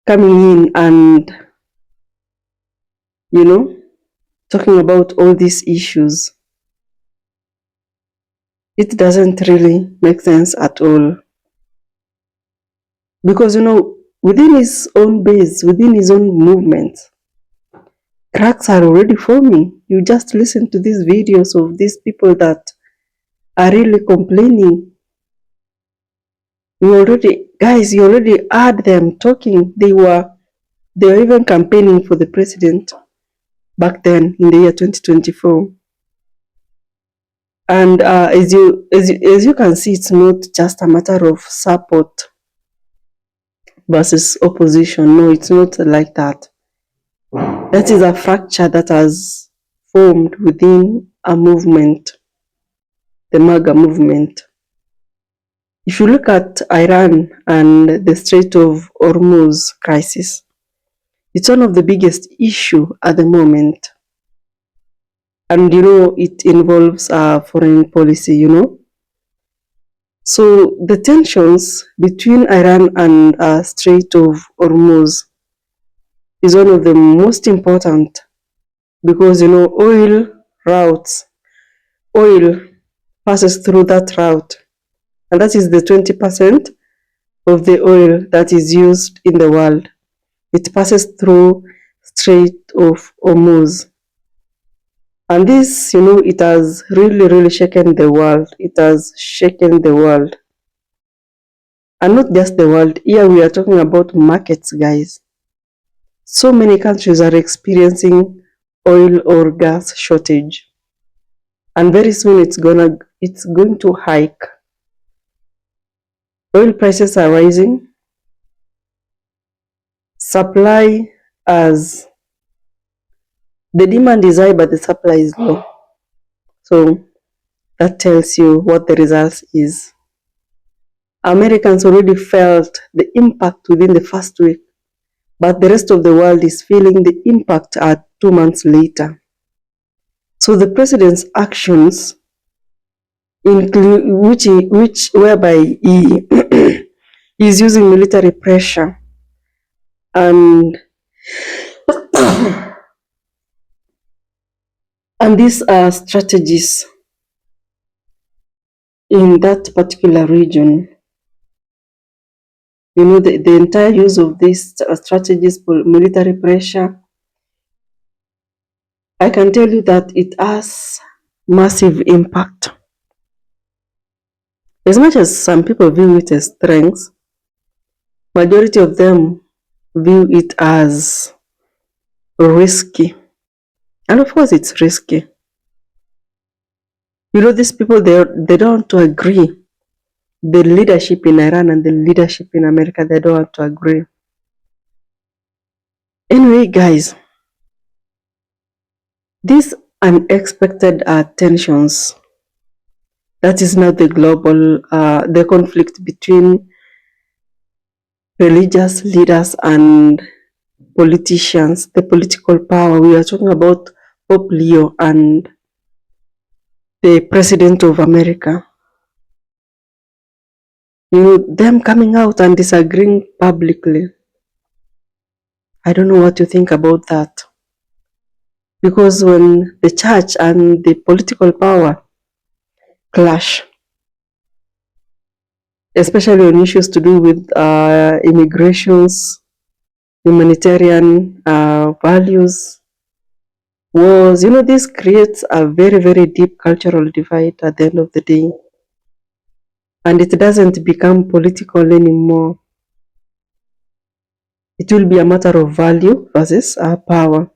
coming in and, you know, talking about all these issues, it doesn't really make sense at all. Because, you know, within his own base, within his own movement, cracks are already forming. You just listen to these videos of these people that are really complaining. You already heard them talking. They were even campaigning for the president back then in the year 2024. And as you can see, it's not just a matter of support versus opposition. No, it's not like that. That is a fracture that has formed within a movement, the MAGA movement. If you look at Iran and the Strait of Hormuz crisis, it's one of the biggest issue at the moment. And you know, it involves foreign policy, you know. So the tensions between Iran and Strait of Hormuz is one of the most important, because you know, oil passes through that route, and that is the 20% of the oil that is used in the world. It passes through Strait of Hormuz. And this, you know, it has really shaken the world. It has shaken the world. And not just the world. Here we are talking about markets, guys. So many countries are experiencing oil or gas shortage. And very soon it's going to hike. Oil prices are rising. Supply as the demand is high, but the supply is low. So that tells you what the result is. Americans already felt the impact within the first week, but the rest of the world is feeling the impact at 2 months later. So the president's actions include whereby he is using military pressure and these are strategies in that particular region. You know, the entire use of these strategies for military pressure, I can tell you that it has massive impact. As much as some people view it as strength, majority of them view it as risky. And of course it's risky. You know, these people, they don't want to agree. The leadership in Iran and the leadership in America, they don't want to agree. Anyway, guys, these unexpected tensions, that is now the global, the conflict between religious leaders and politicians, the political power. We are talking about Pope Leo and the President of America. You know, them coming out and disagreeing publicly. I don't know what you think about that. Because when the church and the political power clash, especially on issues to do with immigrations, humanitarian values, wars, you know, this creates a very, very deep cultural divide at the end of the day. And it doesn't become political anymore. It will be a matter of value versus power.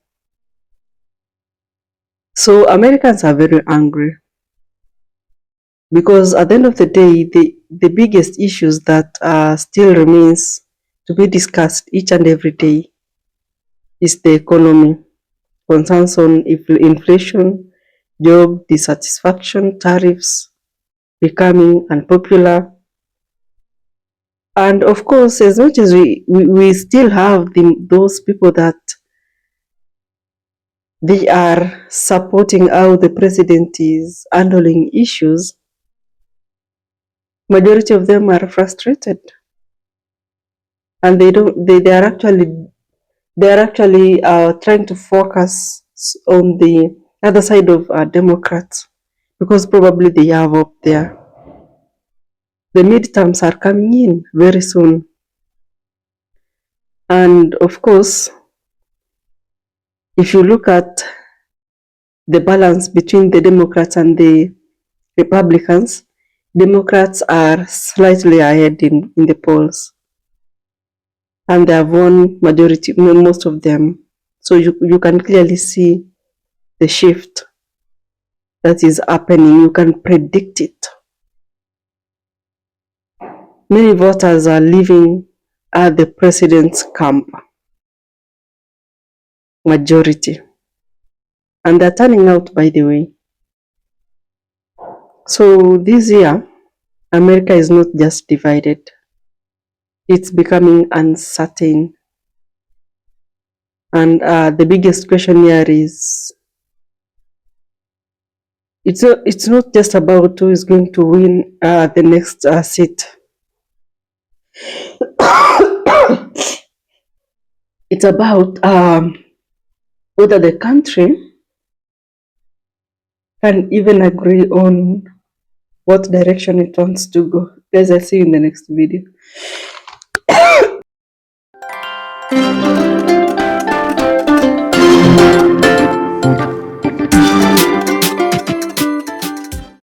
So Americans are very angry because at the end of the day, the biggest issues that still remains to be discussed each and every day is the economy, concerns on inflation, job dissatisfaction, tariffs becoming unpopular. And of course, as much as we still have those people that they are supporting how the president is handling issues, majority of them are frustrated, and they are actually trying to focus on the other side of Democrats because probably they have up there. The midterms are coming in very soon, and of course, if you look at the balance between the Democrats and the Republicans, Democrats are slightly ahead in the polls, and they have won majority, most of them. So you can clearly see the shift that is happening. You can predict it. Many voters are leaving at the president's camp, majority, and they're turning out, by the way. So this year, America is not just divided, it's becoming uncertain. And the biggest question here is, it's not just about who is going to win the next seat. It's about whether the country can even agree on what direction it wants to go. Guys, I'll see you in the next video.